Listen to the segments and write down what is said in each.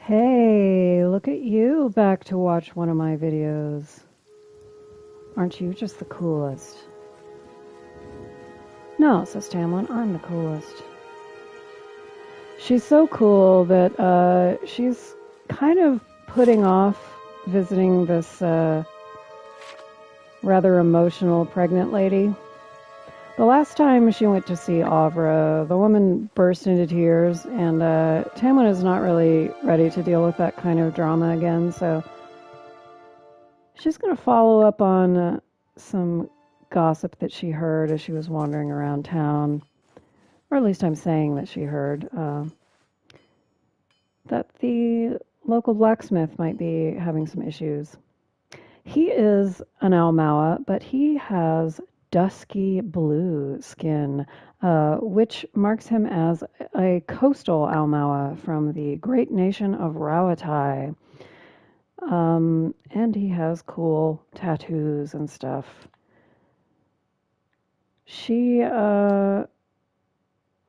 Hey, look at you back to watch one of my videos. Aren't you just the coolest? No, says Tamwen, I'm the coolest. She's so cool that she's kind of putting off visiting this rather emotional pregnant lady. The last time she went to see Avra, the woman burst into tears, and Tamwen is not really ready to deal with that kind of drama again, so she's going to follow up on some gossip that she heard as she was wandering around town, or at least I'm saying that she heard, that the local blacksmith might be having some issues. He is an Almawa, but he has dusky blue skin, which marks him as a coastal Almawa from the great nation of Rawatai. And he has cool tattoos and stuff. She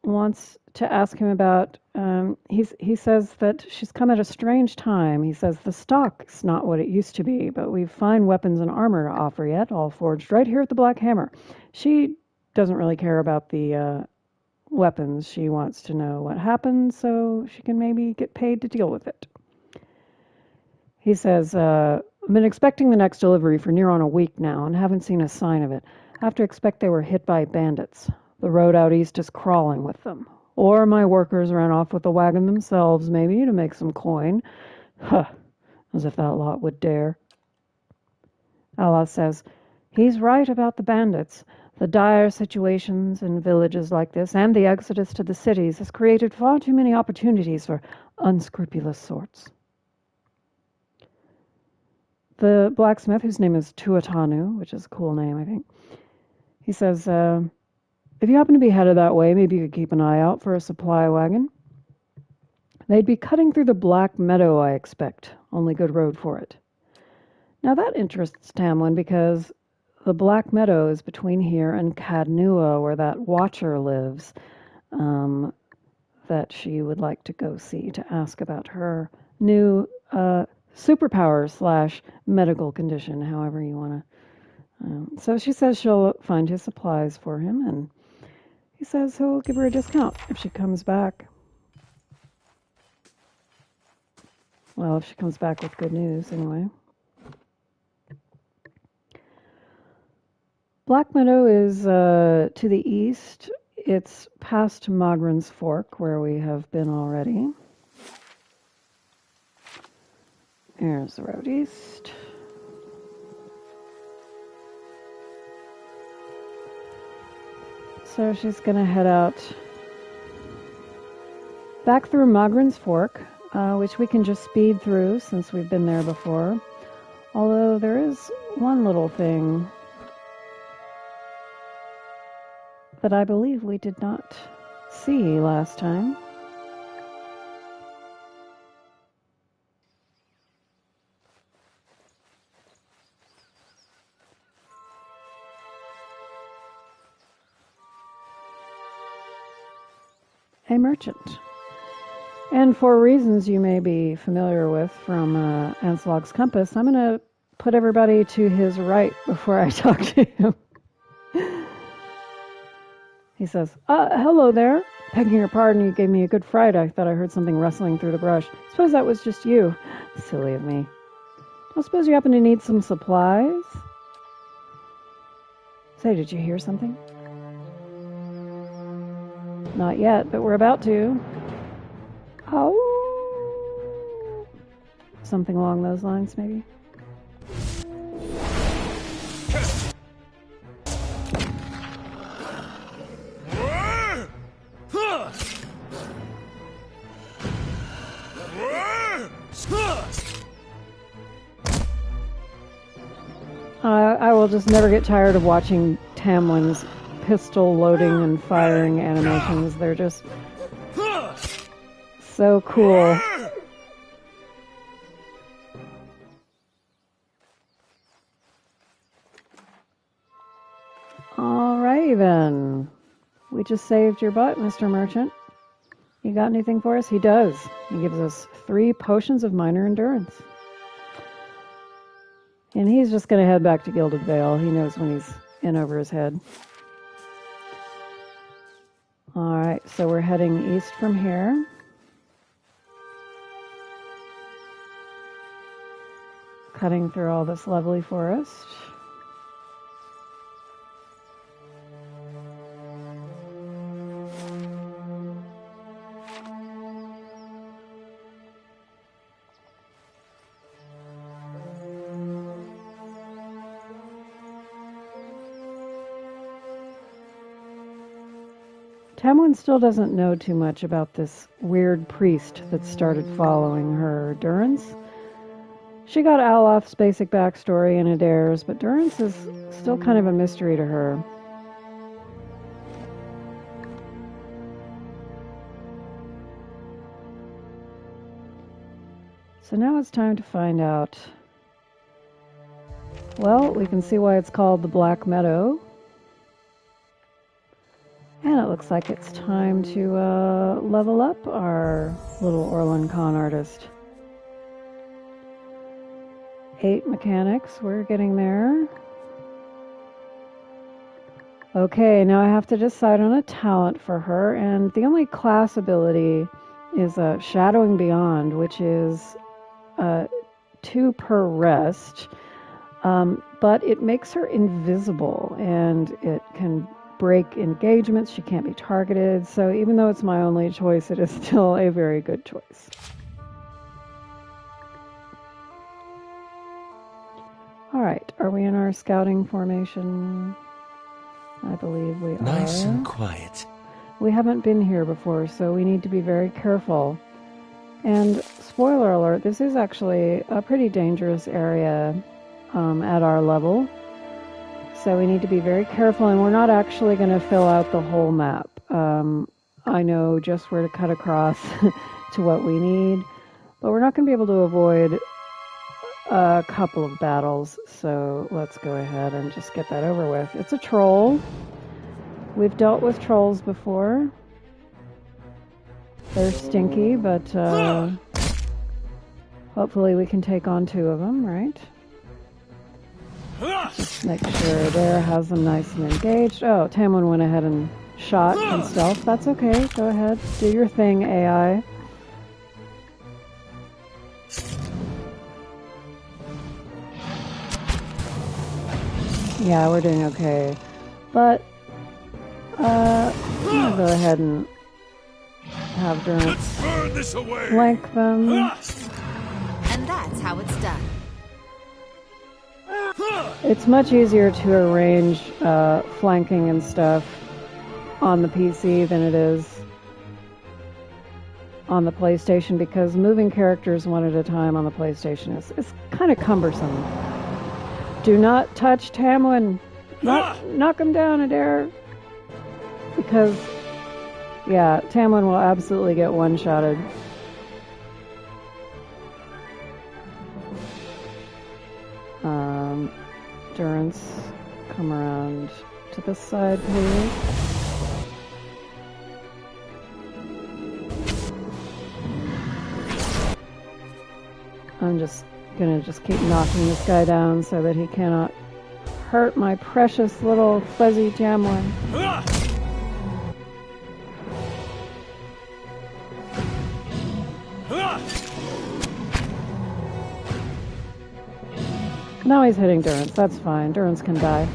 wants to ask him about, he says that she's come at a strange time. He says the stock's not what it used to be, but we've fine weapons and armor to offer yet, all forged right here at the Black Hammer. She doesn't really care about the weapons. She wants to know what happened so she can maybe get paid to deal with it. He says, I've been expecting the next delivery for near on a week now and haven't seen a sign of it. I have to expect they were hit by bandits. The road out east is crawling with them. Or my workers ran off with the wagon themselves, maybe, to make some coin. Huh, as if that lot would dare. Aloth says, he's right about the bandits. The dire situations in villages like this and the exodus to the cities has created far too many opportunities for unscrupulous sorts. The blacksmith, whose name is Tuatanu, which is a cool name, I think, he says, if you happen to be headed that way, maybe you could keep an eye out for a supply wagon. They'd be cutting through the Black Meadow, I expect. Only good road for it. Now that interests Tamwen because the Black Meadow is between here and Cadnua, where that Watcher lives, that she would like to go see to ask about her new superpower / medical condition, however you want to. So she says she'll find his supplies for him, and he says he'll give her a discount if she comes back. Well, if she comes back with good news, anyway. Black Meadow is to the east. It's past Mogren's Fork, where we have been already. There's the road east. So she's going to head out back through Mogren's Fork, which we can just speed through since we've been there before. Although there is one little thing that I believe we did not see last time. A merchant. And for reasons you may be familiar with from Anslog's Compass, I'm going to put everybody to his right before I talk to him. He says, hello there. Begging your pardon, you gave me a good fright. I thought I heard something rustling through the brush. Suppose that was just you. Silly of me. I suppose you happen to need some supplies? Say, did you hear something? Not yet, but we're about to. Oh. Something along those lines, maybe? I will just never get tired of watching Tamwen's pistol loading and firing animations. They're just so cool. Alrighty then. We just saved your butt, Mr. Merchant. You got anything for us? He does. He gives us 3 potions of minor endurance. And he's just going to head back to Gilded Vale. He knows when he's in over his head. Alright, so we're heading east from here. Cutting through all this lovely forest. Tamwen still doesn't know too much about this weird priest that started following her, Durance. She got Aloth's basic backstory and Eder's, but Durance is still kind of a mystery to her. So now it's time to find out. Well, we can see why it's called the Black Meadow. And it looks like it's time to level up our little Orlan con artist. 8 mechanics, we're getting there. Okay, now I have to decide on a talent for her, and the only class ability is Shadowing Beyond, which is 2 per rest, but it makes her invisible, and it can break engagements. She can't be targeted, so even though it's my only choice, it is still a very good choice. Alright, are we in our scouting formation? I believe we are. Nice and quiet. We haven't been here before, so we need to be very careful. And spoiler alert, this is actually a pretty dangerous area at our level. So we need to be very careful, and we're not actually going to fill out the whole map. I know just where to cut across to what we need, but we're not going to be able to avoid a couple of battles, so let's go ahead and just get that over with. It's a troll. We've dealt with trolls before. They're stinky, but hopefully we can take on 2 of them, right? Just make sure Eder has them nice and engaged. Oh, Tamwen went ahead and shot and stealth. That's okay. Go ahead. Do your thing, AI. Yeah, we're doing okay. But, I'm going to go ahead and have Durance flank them. And that's how it's done. It's much easier to arrange flanking and stuff on the PC than it is on the PlayStation, because moving characters one at a time on the PlayStation is kind of cumbersome. Do not touch Tamwen. Knock him down, Eder. Because, yeah, Tamwen will absolutely get one-shotted. Durance, come around to this side, please. I'm just gonna keep knocking this guy down so that he cannot hurt my precious little fuzzy Tamwen. Now he's hitting Durance. That's fine. Durance can die.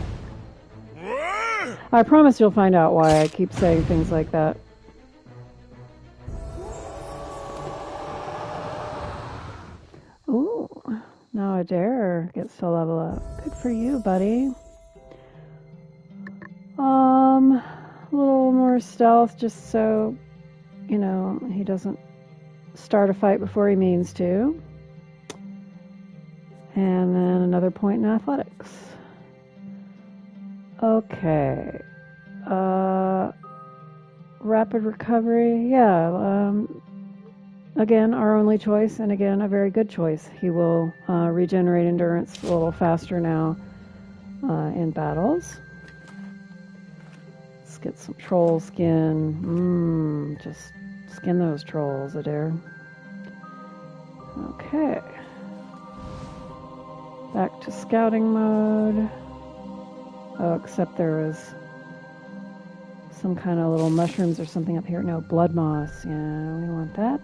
I promise you'll find out why I keep saying things like that. Ooh. Now Eder gets to level up. Good for you, buddy. A little more stealth just so, you know, he doesn't start a fight before he means to. And then another point in athletics. Okay. Rapid recovery. Yeah. Again, our only choice, and again, a very good choice. He will regenerate endurance a little faster now in battles. Let's get some troll skin. Just Skin those trolls, Eder. Okay. Back to scouting mode. Oh, except there was some kind of little mushrooms or something up here. No, blood moss. Yeah, we want that.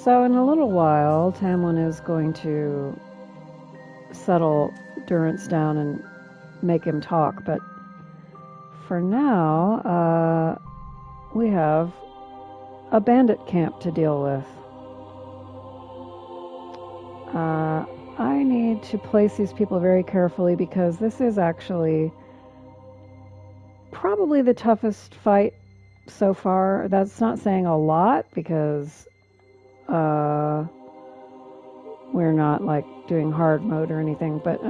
So in a little while, Tamwen is going to settle Durance down and make him talk, but for now, we have a bandit camp to deal with. I need to place these people very carefully because this is actually probably the toughest fight so far. That's not saying a lot because we're not like doing hard mode or anything, but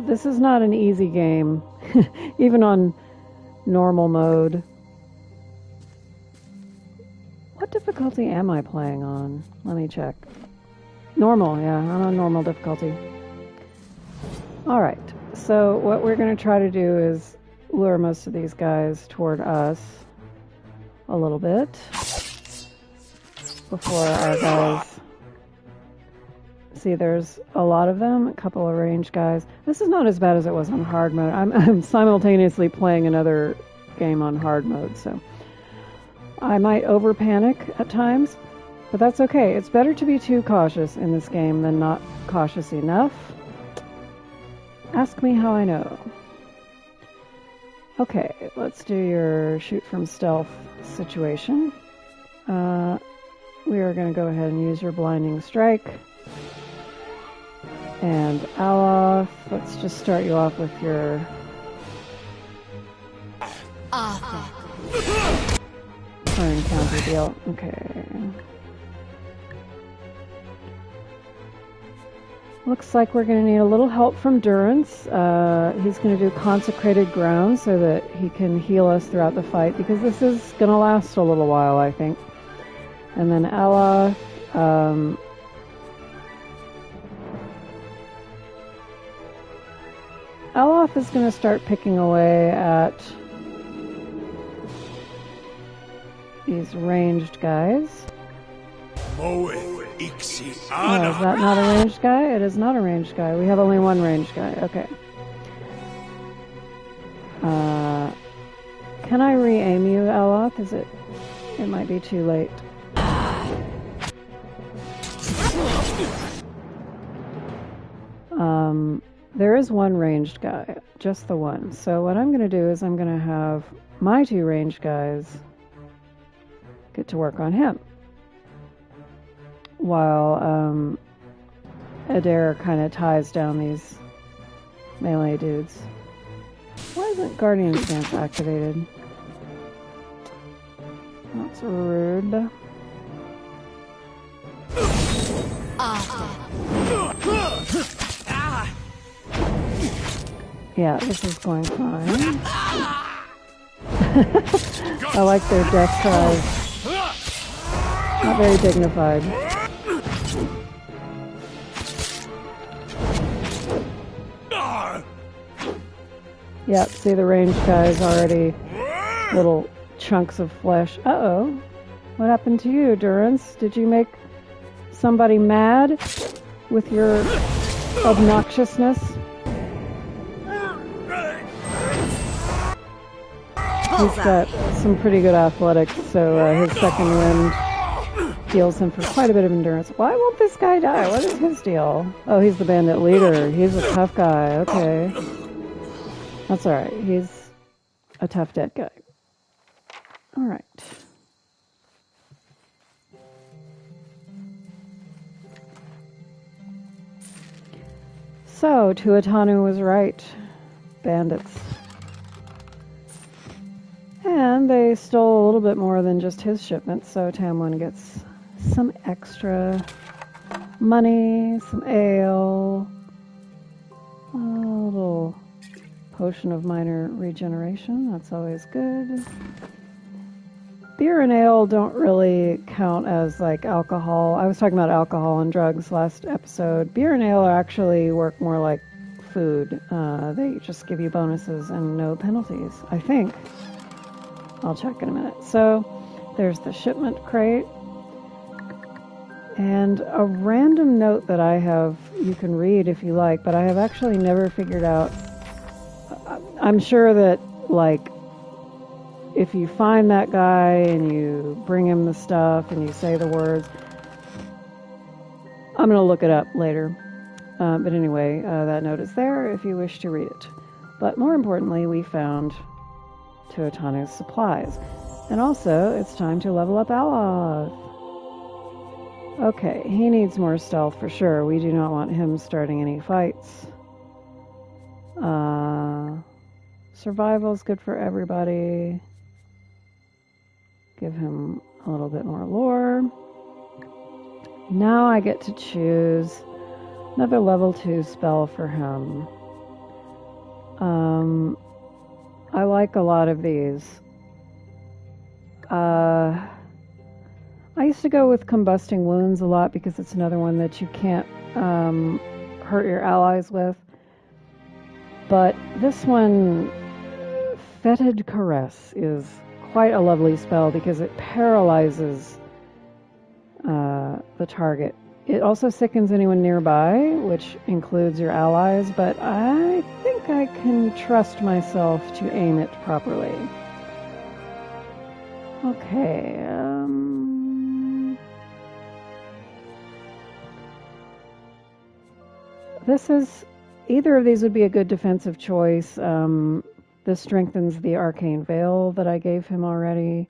this is not an easy game, even on normal mode. What difficulty am I playing on? Let me check. Normal, yeah, I'm on normal difficulty. Alright, so what we're going to try to do is lure most of these guys toward us a little bit before our guys... See, there's a lot of them, a couple of ranged guys. This is not as bad as it was on hard mode. I'm simultaneously playing another game on hard mode, so I might over panic at times, but that's okay. It's better to be too cautious in this game than not cautious enough. Ask me how I know. Okay, let's do your shoot from stealth situation. We are going to go ahead and use your blinding strike. And Aloth, let's just start you off with your... Turn counter deal. Okay. Looks like we're going to need a little help from Durance. He's going to do consecrated ground so that he can heal us throughout the fight, because this is going to last a little while, I think. And then Aloth, Aloth is going to start picking away at these ranged guys. Oh, is that not a ranged guy? It is not a ranged guy. We have only one ranged guy. Okay. Can I re-aim you, Aloth? Is it... It might be too late. There is one ranged guy. Just the one. So what I'm going to do is I'm going to have my two ranged guys get to work on him, while Eder kind of ties down these melee dudes. Why isn't Guardian Stance activated? That's rude. Yeah, this is going fine. I like their death cries. Not very dignified. Yep, see the ranged guys already. Little chunks of flesh. Uh-oh. What happened to you, Durance? Did you make somebody mad with your obnoxiousness? He's got some pretty good athletics, so his second wind deals him for quite a bit of endurance. Why won't this guy die? What is his deal? Oh, he's the bandit leader. He's a tough guy. Okay. That's alright. He's a tough dead guy. Alright. So, Tuatanu was right. Bandits. And they stole a little bit more than just his shipment, so Tamwen gets some extra money, some ale, a little potion of minor regeneration. That's always good. Beer and ale don't really count as like alcohol. I was talking about alcohol and drugs last episode. Beer and ale actually work more like food. They just give you bonuses and no penalties, I think. I'll check in a minute. So there's the shipment crate. And a random note that I have, you can read if you like, but I have actually never figured out. I'm sure that, like, if you find that guy and you bring him the stuff and you say the words, I'm going to look it up later. But anyway, that note is there if you wish to read it. But more importantly, we found Tuatanu's supplies. And also, it's time to level up Aloth. Okay, he needs more stealth for sure. We do not want him starting any fights. Survival is good for everybody. Give him a little bit more lore. Now I get to choose another level 2 spell for him. I like a lot of these. I used to go with Combusting Wounds a lot because it's another one that you can't hurt your allies with. But this one, Fetid Caress, is quite a lovely spell because it paralyzes the target. It also sickens anyone nearby, which includes your allies, but I think I can trust myself to aim it properly. Okay, either of these would be a good defensive choice. This strengthens the Arcane Veil that I gave him already.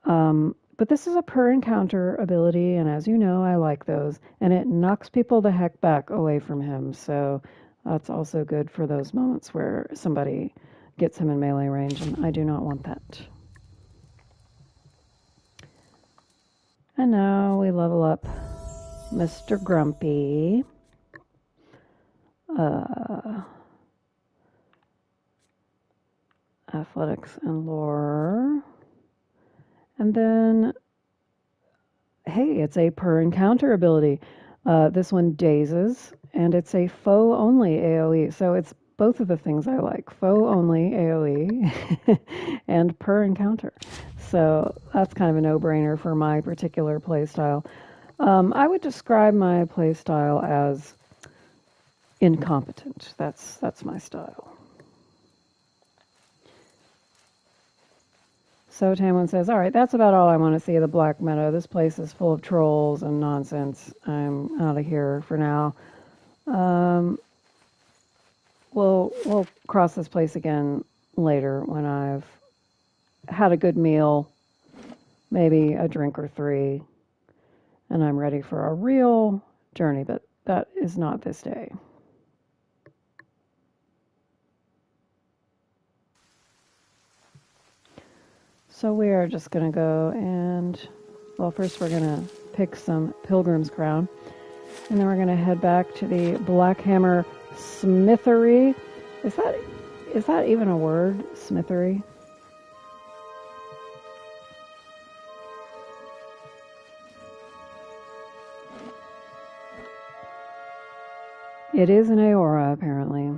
But this is a per encounter ability, and as you know, I like those. And it knocks people the heck back away from him, so that's also good for those moments where somebody gets him in melee range, and I do not want that. And now we level up Mr. Grumpy. Athletics and lore. And then, hey, it's a per encounter ability. This one dazes, and it's a foe only AoE. So it's both of the things I like, foe only AoE and per encounter. So that's kind of a no-brainer for my particular playstyle. I would describe my playstyle as incompetent. That's my style. So Tamwen says, all right, that's about all I want to see of the Black Meadow. This place is full of trolls and nonsense. I'm out of here for now. We'll cross this place again later when I've had a good meal, maybe a drink or 3, and I'm ready for a real journey, but that is not this day. So we are just going to go and, well, first we're going to pick some Pilgrim's Crown, and then we're going to head back to the Blackhammer Smithery. Is that even a word, Smithery? It is an Aora, apparently.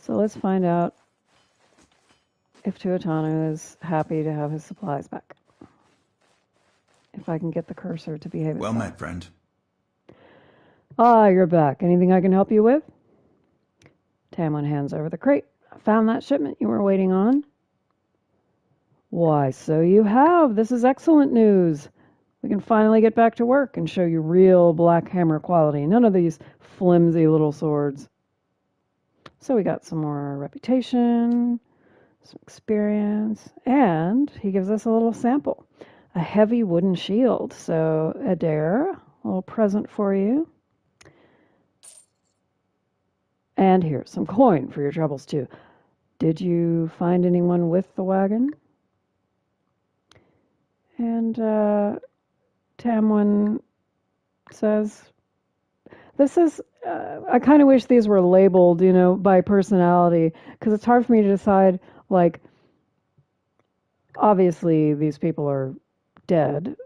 So let's find out if Tuatanu is happy to have his supplies back. If I can get the cursor to behave itself. Well met, friend. Ah, you're back. Anything I can help you with? Tamwen hands over the crate. I found that shipment you were waiting on. Why, so you have. This is excellent news. We can finally get back to work and show you real Black Hammer quality. None of these flimsy little swords. So we got some more reputation, some experience, and he gives us a little sample. A heavy wooden shield. So, Eder, a little present for you. And here's some coin for your troubles, too. Did you find anyone with the wagon? And Tamwen says, this is, I kind of wish these were labeled, by personality, because it's hard for me to decide, like, obviously these people are dead.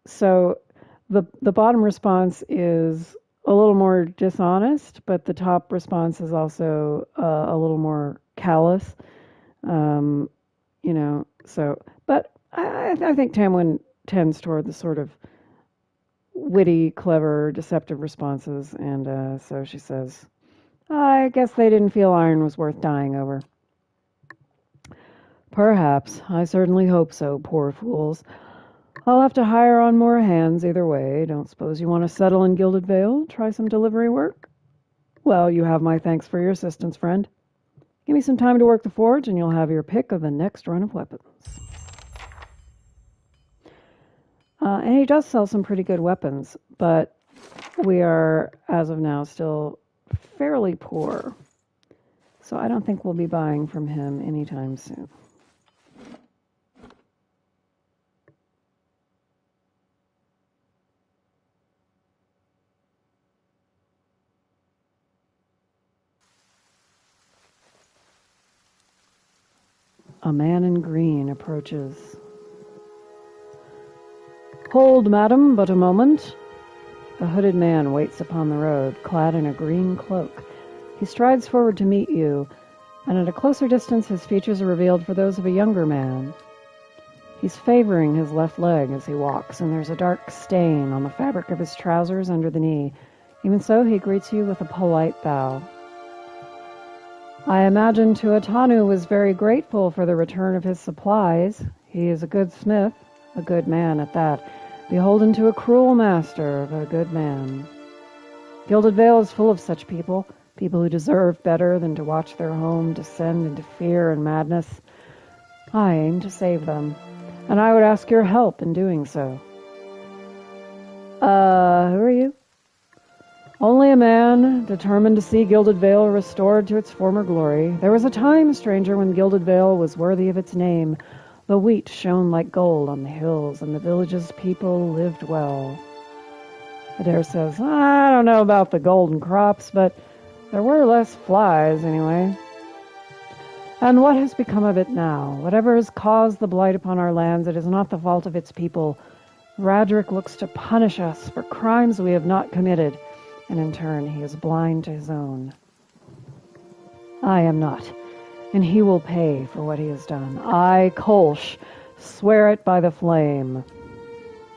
So The bottom response is a little more dishonest, but the top response is also a little more callous. Um, but I think Tamwen tends toward the sort of witty, clever, deceptive responses, and so she says, I guess they didn't feel iron was worth dying over. Perhaps. I certainly hope so, poor fools. I'll have to hire on more hands either way. Don't suppose you want to settle in Gilded Vale? Try some delivery work? Well, you have my thanks for your assistance, friend. Give me some time to work the forge, and you'll have your pick of the next run of weapons. And he does sell some pretty good weapons, but we are, as of now, still fairly poor. So I don't think we'll be buying from him anytime soon. A man in green approaches. Hold, madam, but a moment. A hooded man waits upon the road, clad in a green cloak. He strides forward to meet you, and at a closer distance his features are revealed for those of a younger man. He's favoring his left leg as he walks, and there's a dark stain on the fabric of his trousers under the knee. Even so, he greets you with a polite bow. I imagine Tuatanu was very grateful for the return of his supplies. He is a good smith, a good man at that, beholden to a cruel master, but a good man. Gilded Vale is full of such people, people who deserve better than to watch their home descend into fear and madness. I aim to save them, and I would ask your help in doing so. Who are you? Only a man, determined to see Gilded Vale restored to its former glory. There was a time, stranger, when Gilded Vale was worthy of its name. The wheat shone like gold on the hills, and the village's people lived well. Eder says, I don't know about the golden crops, but there were less flies, anyway. And what has become of it now? Whatever has caused the blight upon our lands, it is not the fault of its people. Radric looks to punish us for crimes we have not committed, and in turn he is blind to his own. I am not, and he will pay for what he has done. I, Kolsc, swear it by the flame.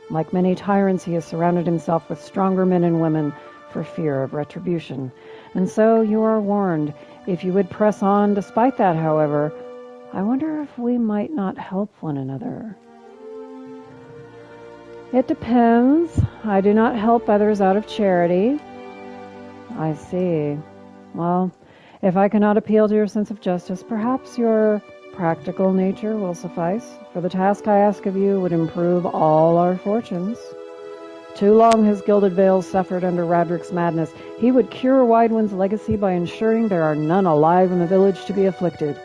Like many tyrants, he has surrounded himself with stronger men and women for fear of retribution. And so you are warned. If you would press on despite that, however, I wonder if we might not help one another. It depends. I do not help others out of charity. I see. Well, if I cannot appeal to your sense of justice, perhaps your practical nature will suffice, for the task I ask of you would improve all our fortunes. Too long has Gilded Vale suffered under Radric's madness. He would cure Widewind's legacy by ensuring there are none alive in the village to be afflicted.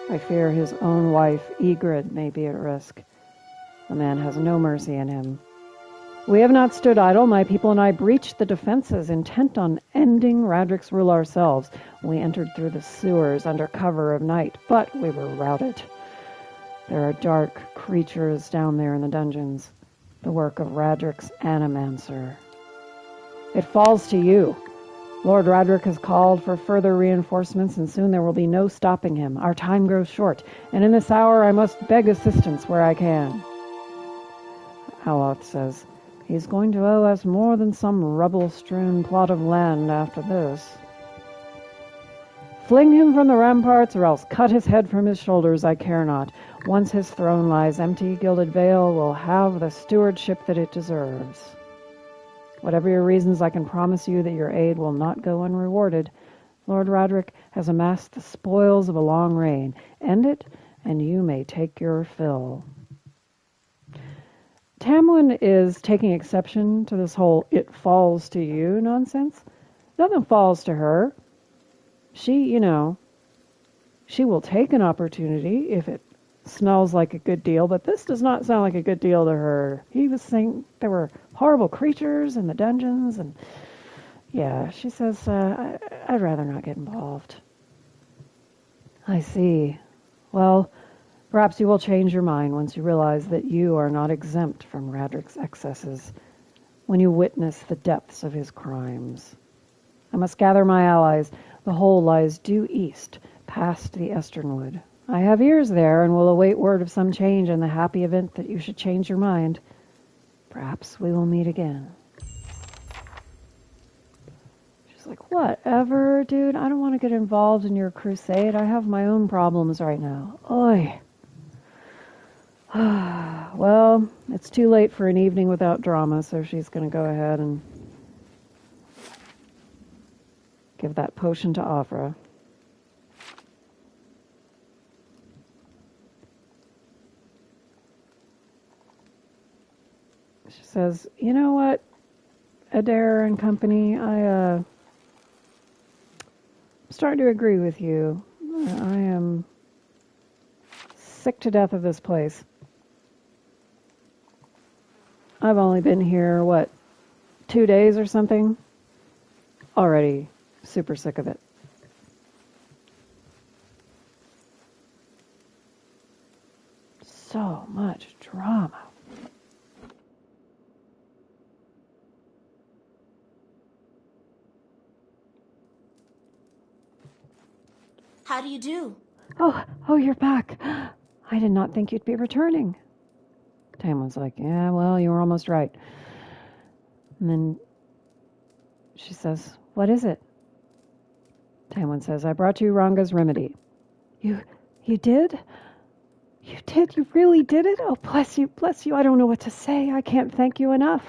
I fear his own wife, Ygritte, may be at risk. The man has no mercy in him. We have not stood idle. My people and I breached the defenses, intent on ending Radric's rule ourselves. We entered through the sewers under cover of night, but we were routed. There are dark creatures down there in the dungeons, the work of Radric's animancer. It falls to you. Lord Radric has called for further reinforcements, and soon there will be no stopping him. Our time grows short, and in this hour I must beg assistance where I can. Aloth says, he's going to owe us more than some rubble-strewn plot of land after this. Fling him from the ramparts, or else cut his head from his shoulders, I care not. Once his throne lies empty, Gilded Vale will have the stewardship that it deserves. Whatever your reasons, I can promise you that your aid will not go unrewarded. Lord Radric has amassed the spoils of a long reign. End it, and you may take your fill. Tamwen is taking exception to this whole it falls to you nonsense. Nothing falls to her. She will take an opportunity if it smells like a good deal, but this does not sound like a good deal to her. He was saying there were horrible creatures in the dungeons, and yeah, she says, I'd rather not get involved. I see. Well, perhaps you will change your mind once you realize that you are not exempt from Radric's excesses. when you witness the depths of his crimes. I must gather my allies. The hole lies due east, past the Esternwood. I have ears there, and will await word of some change in the happy event that you should change your mind. Perhaps we will meet again. She's like, whatever, dude. I don't want to get involved in your crusade. I have my own problems right now. Oy. Well, it's too late for an evening without drama, so she's going to go ahead and give that potion to Afra. She says, you know what, Eder and company, I'm starting to agree with you. I am sick to death of this place. I've only been here, 2 days or something? Already super sick of it. So much drama. How do you do? Oh, you're back. I did not think you'd be returning. Tamwen's like, yeah, well, you were almost right. And then she says, what is it? Tamwen says, I brought you Ranga's remedy. You did? You did? You really did it? Oh, bless you, bless you. I don't know what to say. I can't thank you enough.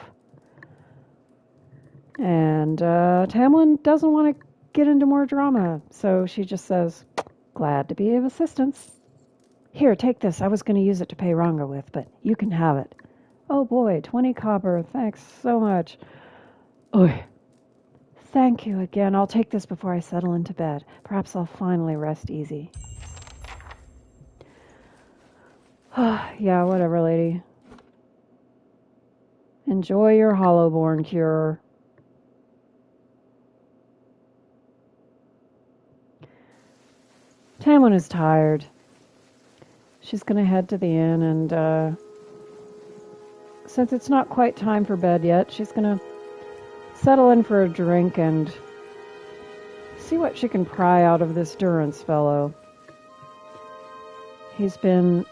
And Tamwen doesn't want to get into more drama, so she just says, glad to be of assistance. Here, take this. I was going to use it to pay Ranga with, but you can have it. Oh boy, 20 copper. Thanks so much. Oh, thank you again. I'll take this before I settle into bed. Perhaps I'll finally rest easy. Yeah, whatever, lady. Enjoy your Hollowborn cure. Tamwen is tired. She's going to head to the inn, and since it's not quite time for bed yet, she's going to settle in for a drink and see what she can pry out of this Durance fellow. He's been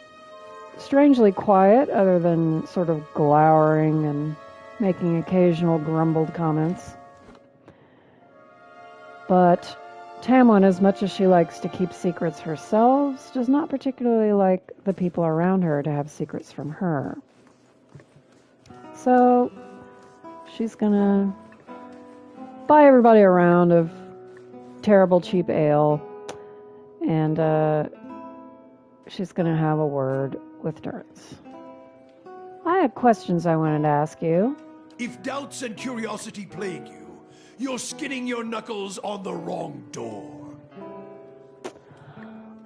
strangely quiet, other than sort of glowering and making occasional grumbled comments. But Tamwen, as much as she likes to keep secrets herself, does not particularly like the people around her to have secrets from her. So she's gonna buy everybody a round of terrible cheap ale, and she's gonna have a word with Durance. I had questions I wanted to ask you. If doubts and curiosity plague you, you're skinning your knuckles on the wrong door.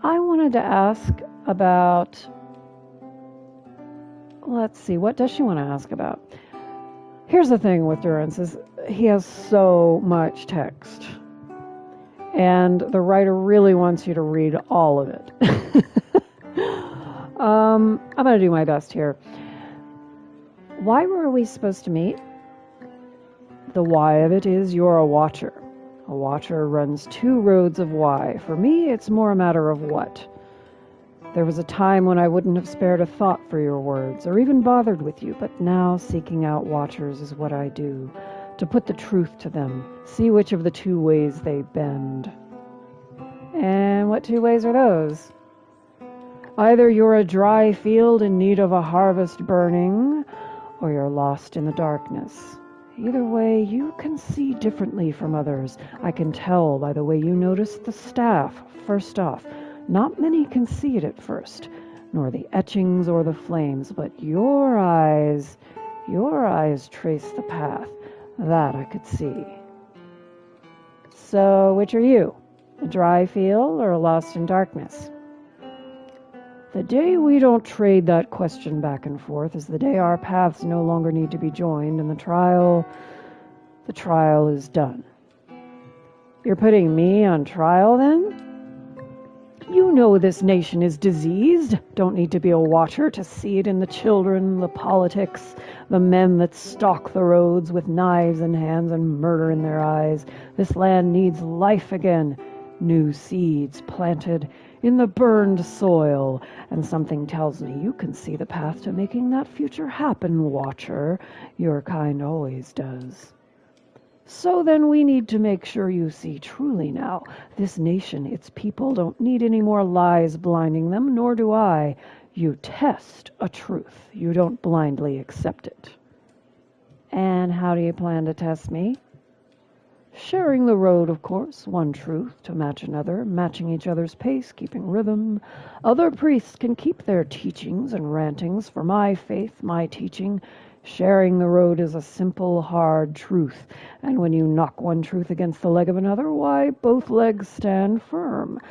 I wanted to ask about... Let's see, what does she want to ask about? Here's the thing with Durance, is he has so much text. And the writer really wants you to read all of it. I'm going to do my best here. Why were we supposed to meet? The why of it is you're a watcher. A watcher runs two roads of why. For me, it's more a matter of what. There was a time when I wouldn't have spared a thought for your words, or even bothered with you, but now seeking out watchers is what I do, to put the truth to them, see which of the two ways they bend. And what two ways are those? Either you're a dry field in need of a harvest burning, or you're lost in the darkness. Either way, you can see differently from others. I can tell by the way you notice the staff, first off. Not many can see it at first, nor the etchings or the flames, but your eyes trace the path. That I could see. So, which are you? A dry field or lost in darkness? The day we don't trade that question back and forth is the day our paths no longer need to be joined, and the trial is done. You're putting me on trial, then? You know this nation is diseased. Don't need to be a watcher to see it in the children, the politics, the men that stalk the roads with knives in hands and murder in their eyes. This land needs life again. New seeds planted in the burned soil. And something tells me you can see the path to making that future happen, Watcher. Your kind always does. So then we need to make sure you see truly now. This nation, its people, don't need any more lies blinding them, nor do I. You test a truth. You don't blindly accept it. And how do you plan to test me? Sharing the road, of course, one truth to match another, matching each other's pace, keeping rhythm. Other priests can keep their teachings and rantings for my faith, my teaching. Sharing the road is a simple, hard truth, and when you knock one truth against the leg of another, why, both legs stand firm.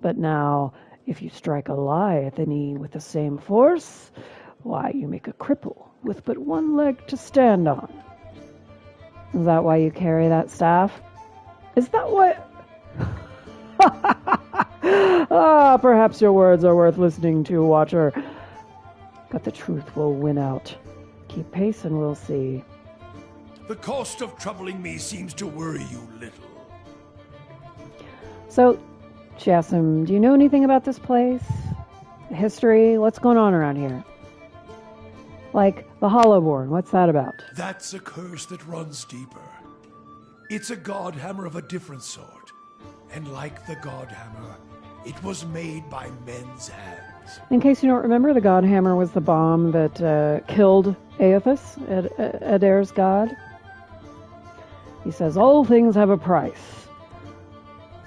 But now, if you strike a lie at the knee with the same force, why, you make a cripple with but one leg to stand on. Is that why you carry that staff? Is that what... perhaps your words are worth listening to, Watcher. But the truth will win out. Keep pace and we'll see. The cost of troubling me seems to worry you little. So, she asks him, do you know anything about this place? The history? What's going on around here? Like, the Hollowborn, what's that about? That's a curse that runs deeper. It's a god hammer of a different sort. And like the god hammer, it was made by men's hands. In case you don't remember, the god hammer was the bomb that killed Aethys, Eder's god. He says, all things have a price.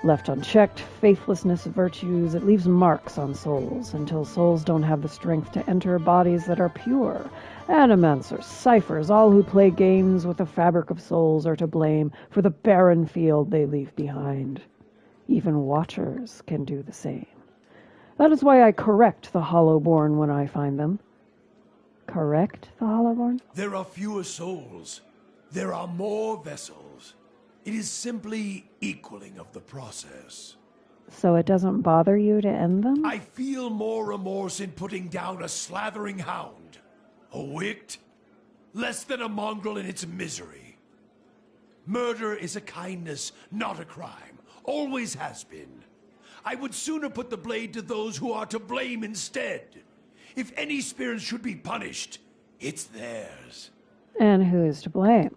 Left unchecked, faithlessness virtues, it leaves marks on souls until souls don't have the strength to enter bodies that are pure. Animancers, ciphers, all who play games with the fabric of souls are to blame for the barren field they leave behind. Even watchers can do the same. That is why I correct the Hollowborn when I find them. Correct the Hollowborn? There are fewer souls. There are more vessels. It is simply equaling of the process. So it doesn't bother you to end them? I feel more remorse in putting down a slathering hound. A wict? Less than a mongrel in its misery. Murder is a kindness, not a crime. Always has been. I would sooner put the blade to those who are to blame instead. If any spirit should be punished, it's theirs. And who is to blame?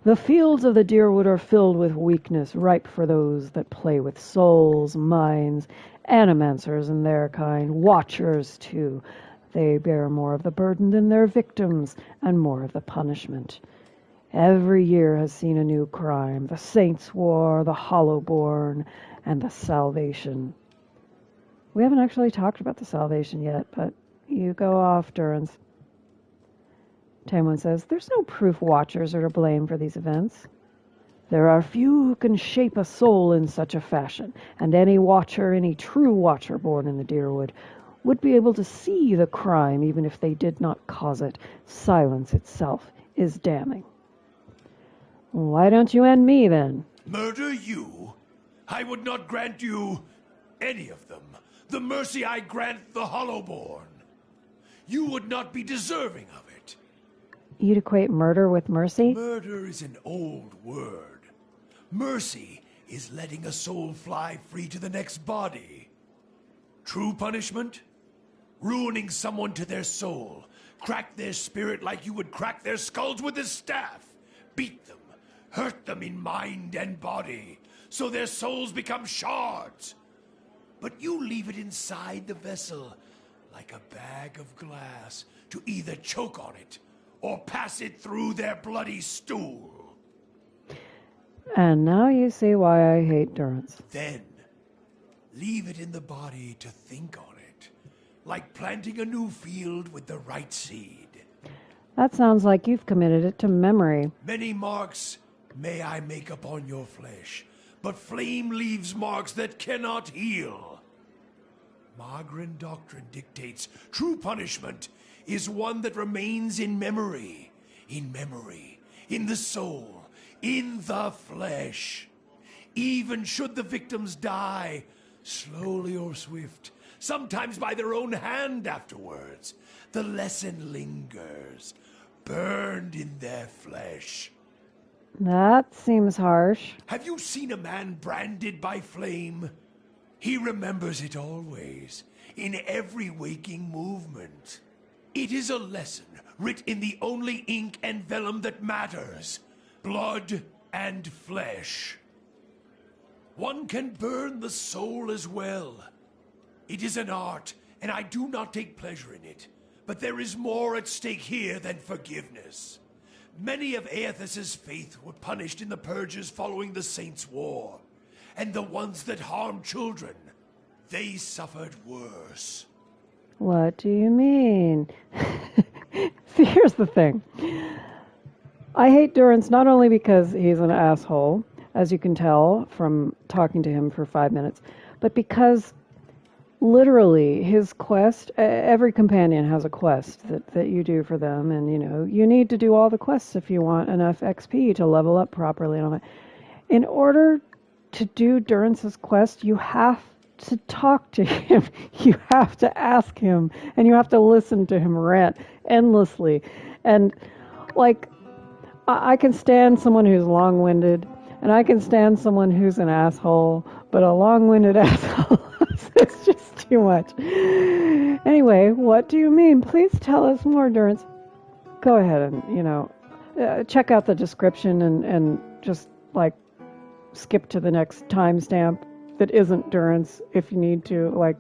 The fields of the Deerwood are filled with weakness, ripe for those that play with souls, minds, animancers and their kind, watchers too. They bear more of the burden than their victims, and more of the punishment. Every year has seen a new crime, the Saints' War, the Hollowborn, and the Salvation. We haven't actually talked about the Salvation yet, but you go off, Durance. Tamwen says, there's no proof watchers are to blame for these events. There are few who can shape a soul in such a fashion, and any watcher, any true watcher born in the Deerwood, would be able to see the crime even if they did not cause it. Silence itself is damning. Why don't you end me, then? Murder you? I would not grant you any of them. The mercy I grant the Hollowborn. You would not be deserving of it. You'd equate murder with mercy? Murder is an old word. Mercy is letting a soul fly free to the next body. True punishment? Ruining someone to their soul. Crack their spirit like you would crack their skulls with a staff. Beat them. Hurt them in mind and body. So their souls become shards. But you leave it inside the vessel like a bag of glass to either choke on it or pass it through their bloody stool. And now you see why I hate Durance. Then, leave it in the body to think on it, like planting a new field with the right seed. That sounds like you've committed it to memory. Many marks may I make upon your flesh, but flame leaves marks that cannot heal. Magran doctrine dictates true punishment is one that remains in memory, in the soul, in the flesh. Even should the victims die, slowly or swift, sometimes by their own hand afterwards. The lesson lingers, burned in their flesh. That seems harsh. Have you seen a man branded by flame? He remembers it always, in every waking movement. It is a lesson writ in the only ink and vellum that matters, blood and flesh. One can burn the soul as well. It is an art, and I do not take pleasure in it. But there is more at stake here than forgiveness. Many of Aethys's faith were punished in the purges following the Saints' War. And the ones that harmed children, they suffered worse. What do you mean? See, here's the thing. I hate Durance not only because he's an asshole, as you can tell from talking to him for 5 minutes, but because literally his quest, every companion has a quest that you do for them, and you need to do all the quests if you want enough XP to level up properly and all that. In order to do Durance's quest, you have to talk to him, you have to ask him, and you have to listen to him rant endlessly. And I can stand someone who's long-winded, and I can stand someone who's an asshole, but a long-winded asshole is just too much. Anyway, what do you mean? Please tell us more, Durance. Go ahead and, check out the description and just, skip to the next timestamp that isn't Durance if you need to.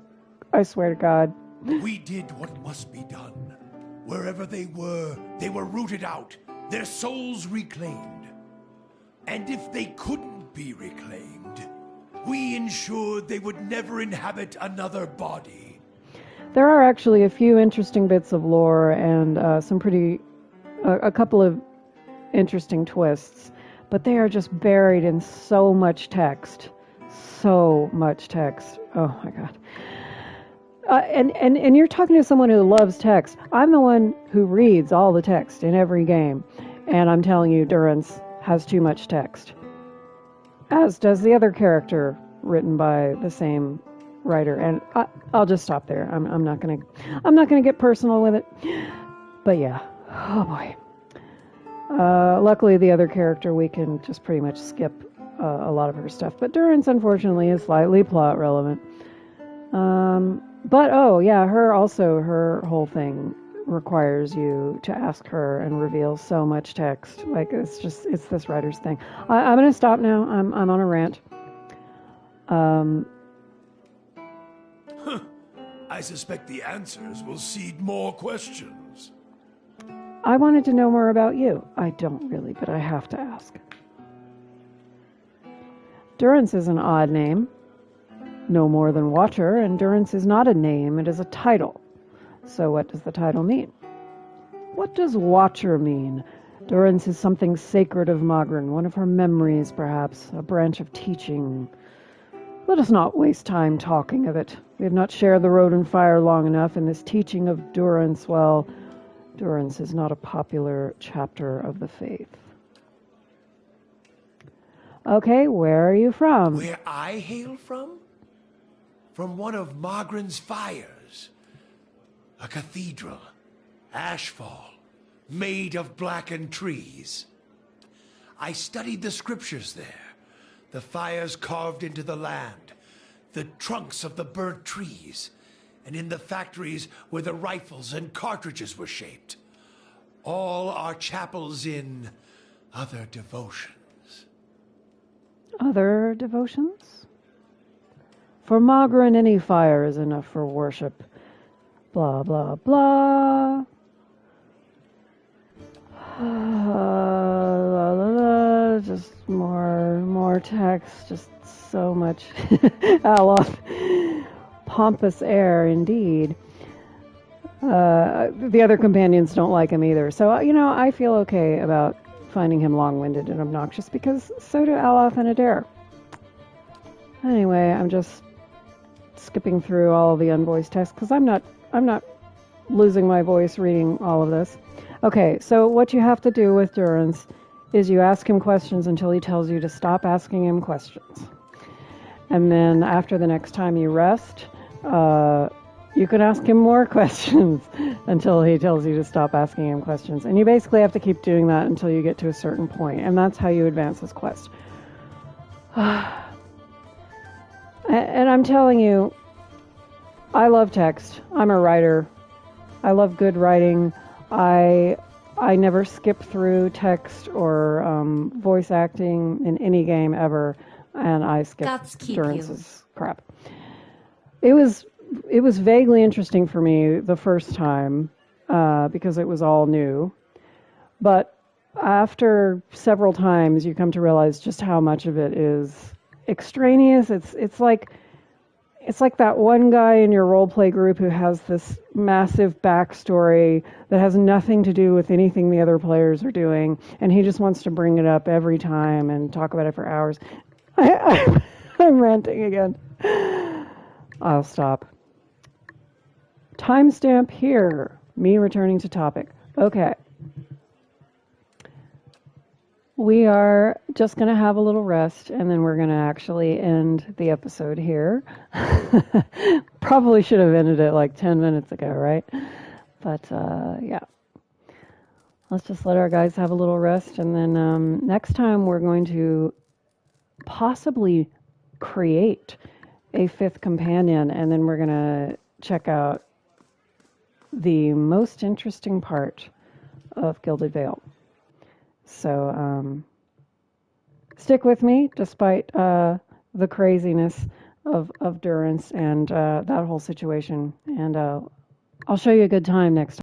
I swear to God. We did what must be done. Wherever they were rooted out, their souls reclaimed. And if they couldn't be reclaimed, we ensured they would never inhabit another body. There are actually a few interesting bits of lore and a couple of interesting twists, but they are just buried in so much text. So much text. Oh my God. And you're talking to someone who loves text. I'm the one who reads all the text in every game, and I'm telling you, Durance has too much text. As does the other character written by the same writer. And I'll just stop there. I'm not gonna get personal with it. But yeah, oh boy. Luckily, the other character we can just pretty much skip a lot of her stuff. But Durance, unfortunately, is slightly plot relevant. But oh yeah, her whole thing requires you to ask her and reveal so much text. It's this writer's thing. I'm gonna stop now. I'm on a rant. I suspect the answers will seed more questions. I wanted to know more about you. I don't really, but I have to ask. Durance is an odd name. No more than Watcher, and Durance is not a name, it is a title. So what does the title mean? What does Watcher mean? Durance is something sacred of Magran, one of her memories, perhaps, a branch of teaching. Let us not waste time talking of it. We have not shared the road and fire long enough, and this teaching of Durance, well, Durance is not a popular chapter of the faith. Okay, where are you from? Where I hail from? From one of Magran's fires. A cathedral, ashfall, made of blackened trees. I studied the scriptures there, the fires carved into the land, the trunks of the burnt trees, and in the factories where the rifles and cartridges were shaped. All are chapels in other devotions. Other devotions? For Magran, any fire is enough for worship. Blah, blah, blah. Just more text, just so much. Aloth. Pompous air, indeed. The other companions don't like him either. So, I feel okay about finding him long-winded and obnoxious because so do Aloth and Eder. Anyway, I'm just skipping through all the unvoiced text because I'm not losing my voice reading all of this. Okay, so what you have to do with Durance is you ask him questions until he tells you to stop asking him questions. And then after the next time you rest, you can ask him more questions until he tells you to stop asking him questions. And you basically have to keep doing that until you get to a certain point. And that's how you advance this quest. And I'm telling you, I love text. I'm a writer. I love good writing. I never skip through text or voice acting in any game ever, and I skipped Durance's crap. It was vaguely interesting for me the first time because it was all new, but after several times, you come to realize just how much of it is extraneous. It's like that one guy in your roleplay group who has this massive backstory that has nothing to do with anything the other players are doing, and he just wants to bring it up every time and talk about it for hours. I'm ranting again. I'll stop. Timestamp here. Me returning to topic. Okay. We are just going to have a little rest, and then we're going to actually end the episode here. Probably should have ended it like 10 minutes ago, right? But, yeah. Let's just let our guys have a little rest, and then next time we're going to possibly create a fifth companion, and then we're going to check out the most interesting part of Gilded Vale. So stick with me despite the craziness of Durance and that whole situation. And I'll show you a good time next time.